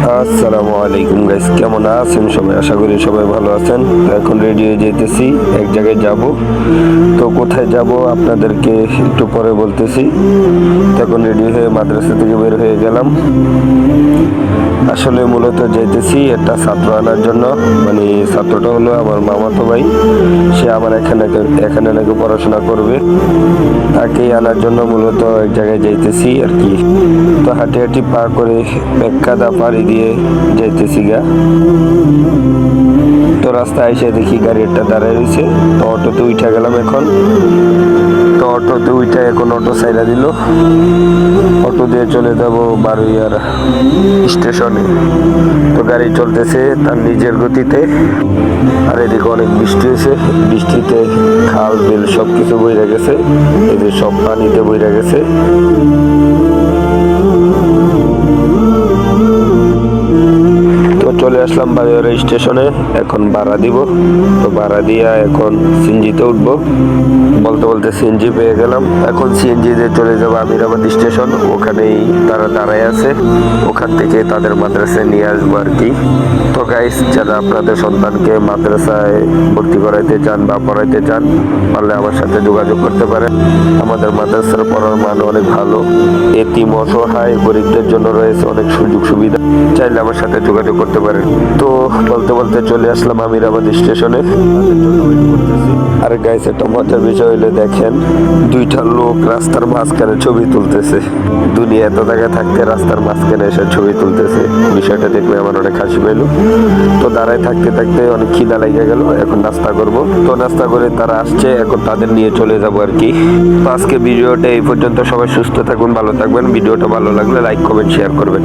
আসসালামু আলাইকুম গাইস, কেমন আছেন সবাই? আশা করি সবাই ভালো আছেন। তো এখন রেডি হয়ে যেতেছি, এক জায়গায় যাব। তো কোথায় যাব আপনাদেরকে একটু পরে বলতেছি। তো এখন রেডি হয়ে মাদ্রাসা থেকে বের হয়ে গেলাম। আসলে মূলত যাইতেছি একটা ছাত্র আনার জন্য। মানে ছাত্রটা হলো আমার মামাতো ভাই, সে আমার এখানে নাকি পড়াশোনা করবে। তাকেই আনার জন্য মূলত এক জায়গায় যাইতেছি আর কি। তো হাঁটি হাঁটি পা করে এক কাদা পাড়ি দিয়ে যাইতেছি গা। তো রাস্তায় এসে দেখি গাড়ি একটা দাঁড়ায় রয়েছে। তো অটোতে উঠে গেলাম এখন। তো অটোতে উঠে এখন অটো সাইডা দিল। অটো দিয়ে চলে যাব বারুইয়ার স্টেশনে। তো গাড়ি চলতেছে তার নিজের গতিতে। আর এদিকে অনেক বৃষ্টি হয়েছে, বৃষ্টিতে খাল বিল সবকিছু বইরা গেছে, এদের সব পানিতে বইরা গেছে। চলে আসলাম বারুইয়ার স্টেশনে, এখন ভাড়া দিব। তো ভাড়া দিয়া এখন সিএনজিতে উঠবো। বলতে বলতে সিএনজি পেয়ে গেলাম। এখন সিএনজি দিয়ে চলে যাবো আমিরাবাদ স্টেশন। ওখানেই তারা দাঁড়ায় আছে, ওখান থেকে তাদের মাদ্রাসায় নিয়ে আসবো আর কি। তো গাইস, যারা আপনাদের সন্তানকে মাদ্রাসায় ভর্তি করাইতে চান বা পড়াইতে চান, পারলে আমার সাথে যোগাযোগ করতে পারেন। আমাদের মাদ্রাসার পড়ার মান অনেক ভালো। এতিম অসহায় গরিবদের জন্য রয়েছে অনেক সুযোগ সুবিধা, চাইলে আমার সাথে যোগাযোগ করতে পারেন। তো বলতে বলতে চলে আসলাম আমিরাবাদ স্টেশনে। আর গাইস, একটা মজার বিষয় হইলে দেখেন, দুইটা লোক রাস্তার মাঝখানে ছবি তুলতেছে। দুনিয়া এত জায়গায় থাকতে রাস্তার মাঝখানে এসে ছবি তুলতেছে, বিষয়টা দেখলে আমার অনেক হাসি পেল। তো দাঁড়ায় থাকতে থাকতে অনেক খিদা লেগে গেল, এখন নাস্তা করব। তো নাস্তা করে তারা আসছে, এখন তাদের নিয়ে চলে যাব আর কি। তো আজকে ভিডিওটা এই পর্যন্ত। সবাই সুস্থ থাকুন, ভালো থাকবেন। ভিডিওটা ভালো লাগলে লাইক কমেন্ট শেয়ার করবেন।